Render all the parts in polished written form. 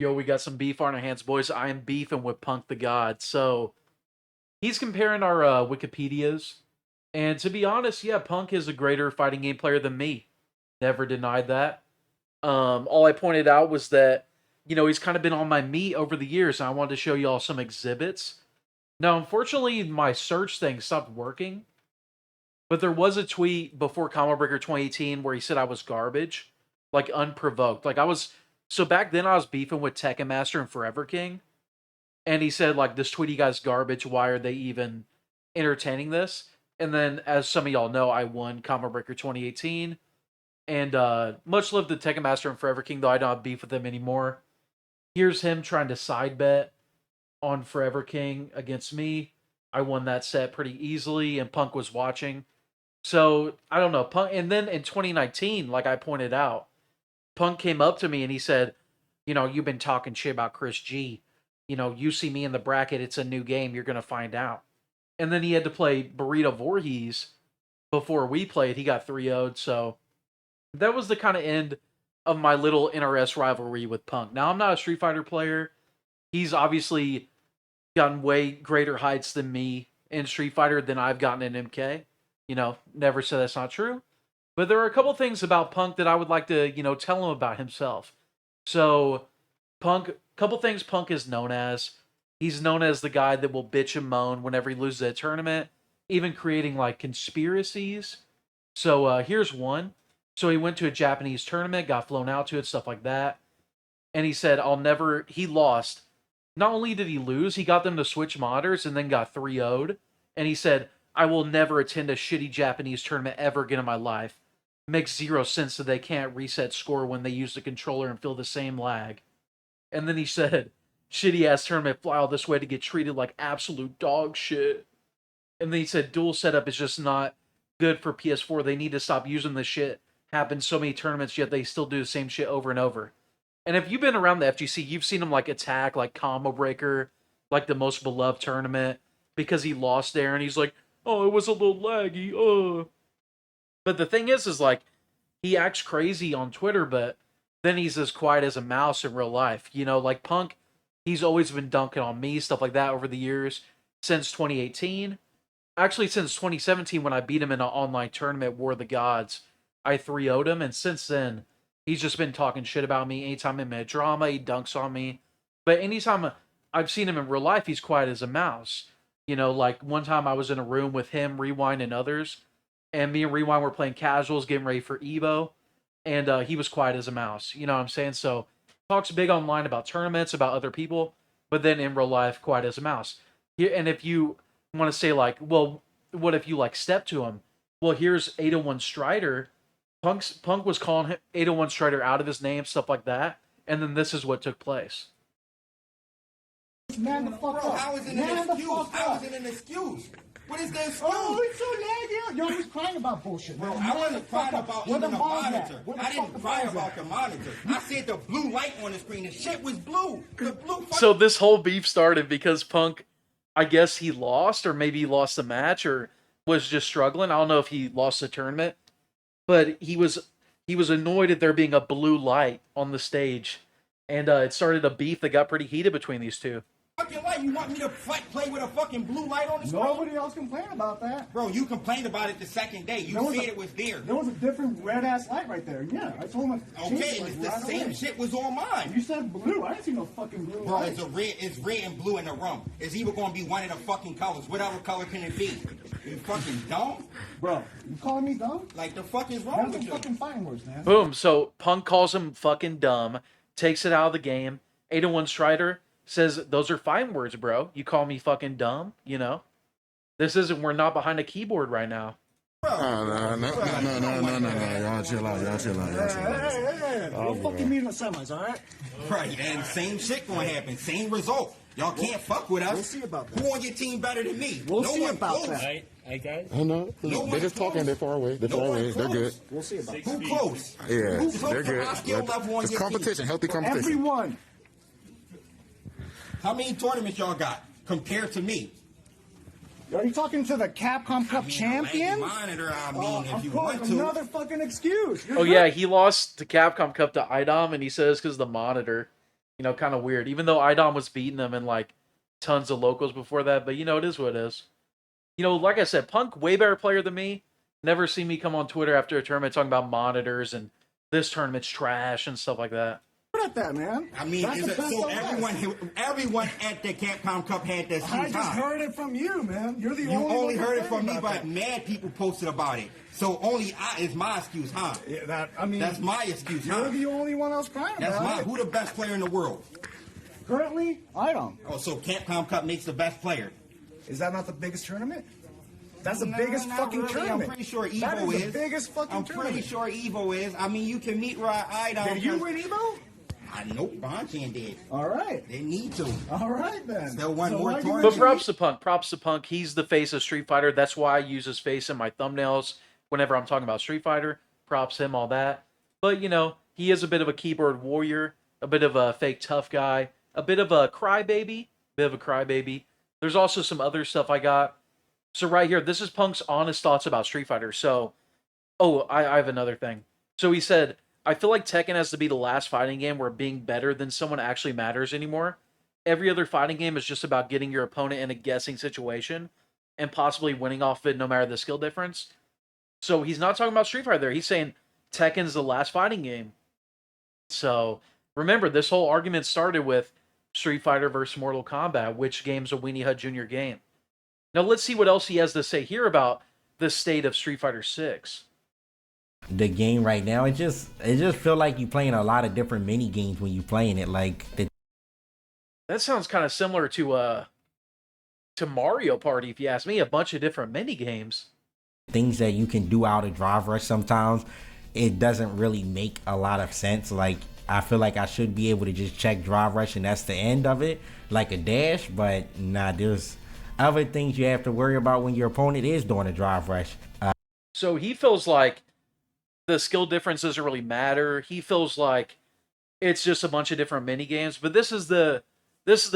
Yo, we got some beef on our hands, boys. I am beefing with Punk the God. So he's comparing our Wikipedias. And to be honest, yeah, Punk is a greater fighting game player than me. Never denied that. All I pointed out was that, he's kind of been on my meat over the years, and I wanted to show you all some exhibits. Now, unfortunately, my search thing stopped working, but there was a tweet before Combo Breaker 2018 where he said I was garbage, like unprovoked. So back then I was beefing with Tekken Master and Forever King, and he said, like, this Tweedy guy's garbage. Why are they even entertaining this? And then, as some of y'all know, I won Combo Breaker 2018. And much love to Tekken Master and Forever King, though I don't have beef with them anymore. Here's him trying to side bet on Forever King against me. I won that set pretty easily, and Punk was watching. So, I don't know. Punk, and then in 2019, like I pointed out, Punk came up to me and he said, you've been talking shit about Chris G. You see me in the bracket, it's a new game, you're going to find out. And then he had to play Burrito Voorhees before we played. He got 3-0'd, so that was the kind of end of my little NRS rivalry with Punk. Now, I'm not a Street Fighter player. He's obviously gotten way greater heights than me in Street Fighter than I've gotten in MK. Never said that's not true. But there are a couple things about Punk that I would like to, tell him about himself. So, couple things Punk is known as. He's known as the guy that will bitch and moan whenever he loses a tournament, even creating, like, conspiracies. So, here's one. So he went to a Japanese tournament, got flown out to it, stuff like that. And he said, he lost. Not only did he lose, he got them to switch modders and then got 3-0'd. And he said, I will never attend a shitty Japanese tournament ever again in my life. Makes zero sense that they can't reset score when they use the controller and feel the same lag. And then he said, shitty ass tournament fly all this way to get treated like absolute dog shit. And then he said, dual setup is just not good for PS4. They need to stop using this shit. Happens so many tournaments, yet they still do the same shit over and over. And if you've been around the FGC, you've seen him like attack like Combo Breaker, like the most beloved tournament, because he lost there, and he's like, oh, it was a little laggy, But the thing is like, he acts crazy on Twitter, but then he's as quiet as a mouse in real life. Like Punk, he's always been dunking on me, stuff like that over the years, since 2018. Actually, since 2017, when I beat him in an online tournament, War of the Gods, I 3-0'd him, and since then, he's just been talking shit about me. Anytime I'm in a drama, he dunks on me. But anytime I've seen him in real life, he's quiet as a mouse. Like one time I was in a room with him, Rewind, and others, and me and Rewind were playing casuals, getting ready for Evo, and he was quiet as a mouse. You know what I'm saying? So, talks big online about tournaments, about other people, but then in real life, quiet as a mouse. And if you want to say like, well, what if you like step to him? Well, here's 801 Strider. Punk was calling 801 Strider out of his name, stuff like that, and then this is what took place. Man, the fuck Bro, up. how is it an excuse? How is it an excuse? What is the excuse? Oh, it's so laggy. You're always crying about bullshit, man. Bro, I wasn't crying about Where even the the balls at? monitor. Where the I didn't fucking cry balls about at? the monitor. I said the blue light on the screen. The shit was blue. The blue. So this whole beef started because Punk, I guess he lost, or maybe he lost the match, or was just struggling. I don't know if he lost the tournament, but he was annoyed at there being a blue light on the stage, and it started a beef that got pretty heated between these two. Fucking light. You want me to play with a fucking blue light on the screen? Nobody else complained about that. Bro, you complained about it the second day. You said it was there. There was a different red ass light right there. Yeah, I told him. Okay, and the same shit was on mine. You said blue. I didn't see no fucking blue Bro, light. it's red and blue in the room. It's either gonna be one of the fucking colors. What other color can it be? You fucking dumb? Bro, you calling me dumb? Like the fuck is wrong That's with a you? fucking fighting words, man. Boom. So Punk calls him fucking dumb, takes it out of the game. 801 Strider says, those are fine words, bro. You call me fucking dumb, we're not behind a keyboard right now. No. Y'all chill out. Hey. Don't fucking meet in the semis, all right? Right, and same shit gonna happen. Same result. Y'all can't fuck with us. We'll see about that. Who on your team better than me? We'll no see one about close. that. Hey guys. I know. No They're just talking. They're far away. They're good. We'll see about Who that. close? Yeah, Who's close they're to good. our skill level on It's your competition, team? healthy competition. Everyone. How many tournaments y'all got compared to me? Are you talking to the Capcom Cup champion? Monitor, if Of you course, want to. another fucking excuse. You're Oh good. yeah, he lost the Capcom Cup to IDOM, and he says because the monitor. You know, kind of weird. Even though Idom was beating him in like tons of locals before that, but you know, it is what it is. You know, like I said, Punk way better player than me. Never seen me come on Twitter after a tournament talking about monitors and this tournament's trash and stuff like that. Good at that, man. I mean, That's the best so of us. everyone at the Capcom Cup had that I shoes just high. heard it from you, man. You're the You only one only heard it complaining from me, about but that. mad people posted about it. So only I is my excuse, huh? Yeah, That's my excuse, You're huh? the only one else crying That's about it. who the best player in the world? Currently, I don't. Oh, so Capcom Cup makes the best player. Is that not the biggest tournament? That's the No, biggest not fucking really. tournament. I'm pretty sure Evo That is is. the biggest fucking I'm tournament. pretty sure Evo is. I mean, you can meet Rod Idom. Did you win Evo? I know Bonchan did. All right. They need to. All right, then. Still one more why do you tournament. But mention props to Punk. Props to Punk. He's the face of Street Fighter. That's why I use his face in my thumbnails whenever I'm talking about Street Fighter. Props him, all that. But, you know, he is a bit of a keyboard warrior, a bit of a fake tough guy, a bit of a crybaby. There's also some other stuff I got. So right here, this is Punk's honest thoughts about Street Fighter. So, I have another thing. So he said, I feel like Tekken has to be the last fighting game where being better than someone actually matters anymore. Every other fighting game is just about getting your opponent in a guessing situation and possibly winning off it no matter the skill difference. So he's not talking about Street Fighter there. He's saying Tekken's the last fighting game. So remember, this whole argument started with Street Fighter versus Mortal Kombat, which game's a Weenie Hut Jr. game. Now let's see what else he has to say here about the state of Street Fighter 6. The game right now, it just feel like you playing a lot of different mini games when you playing it. Like That sounds kind of similar to Mario Party, if you ask me. A bunch of different mini games. things that you can do out of Drive Rush sometimes, it doesn't really make a lot of sense. Like I feel like I should be able to just check Drive Rush and that's the end of it, like a dash. But nah, there's other things you have to worry about when your opponent is doing a Drive Rush. So he feels like the skill difference doesn't really matter. He feels like it's just a bunch of different mini games. But this is the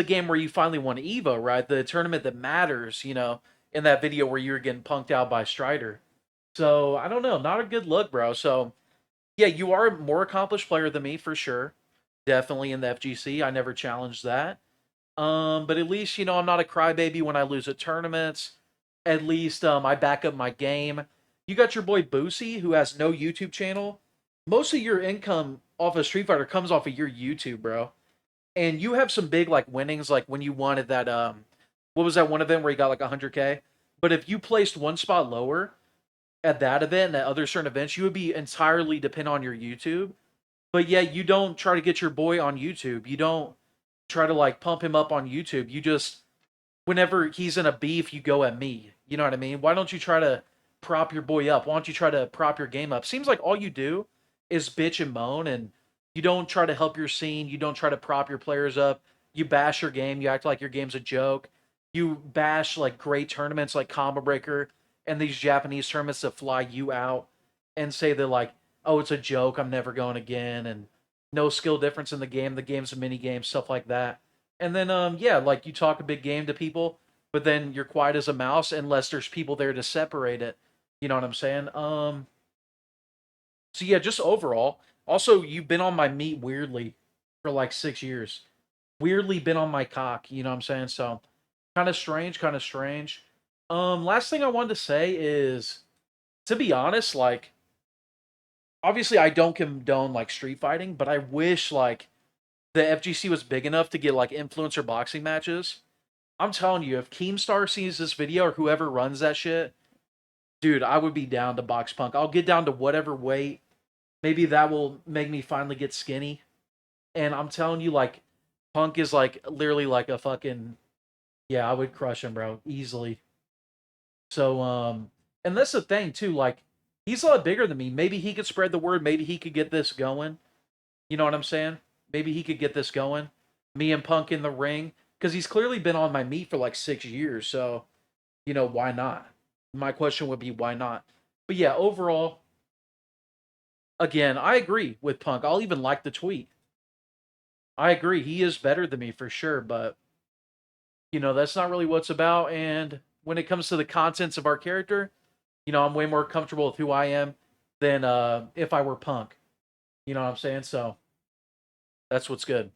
game where you finally won Evo, right? The tournament that matters, you know, in that video where you were getting punked out by Strider. So I don't know, not a good look, bro. So yeah, you are a more accomplished player than me for sure. Definitely in the FGC. I never challenged that. But at least, you know, I'm not a crybaby when I lose at tournaments. At least I back up my game. You got your boy Boosie, who has no YouTube channel. Most of your income off of Street Fighter comes off of your YouTube, bro. And you have some big like winnings, like when you won at that what was that one event where you got like 100K? But if you placed one spot lower at that event and at other certain events, you would be entirely dependent on your YouTube. But yet you don't try to get your boy on YouTube. You don't try to like pump him up on YouTube. You just, whenever he's in a beef, you go at me. You know what I mean? Why don't you try to prop your boy up? Why don't you try to prop your game up? Seems like all you do is bitch and moan, and you don't try to help your scene. You don't try to prop your players up. You bash your game. You act like your game's a joke. You bash like great tournaments like Combo Breaker and these Japanese tournaments that fly you out and say they're like, oh, it's a joke. I'm never going again. And no skill difference in the game. The game's a mini game, stuff like that. And then, yeah, like you talk a big game to people, but then you're quiet as a mouse unless there's people there to separate it. You know what I'm saying? So yeah, just overall. Also, you've been on my meat weirdly for like 6 years. Weirdly been on my cock, you know what I'm saying? So kind of strange, kind of strange. Last thing I wanted to say is, to be honest, like, obviously I don't condone like street fighting, but I wish like the FGC was big enough to get like influencer boxing matches. I'm telling you, if Keemstar sees this video or whoever runs that shit, dude, I would be down to box Punk. I'll get down to whatever weight. Maybe that will make me finally get skinny. And I'm telling you, like, Punk is like literally like a fucking, yeah, I would crush him, bro, easily. So, and that's the thing too, like, he's a lot bigger than me. Maybe he could spread the word. Maybe he could get this going. You know what I'm saying? Maybe he could get this going. Me and Punk in the ring. Because he's clearly been on my meat for like 6 years. So, you know, why not? My question would be, why not? But yeah, overall, again, I agree with Punk. I'll even like the tweet. I agree. He is better than me for sure. But, you know, that's not really what it's about. And when it comes to the contents of our character, you know, I'm way more comfortable with who I am than if I were Punk. You know what I'm saying? So that's what's good.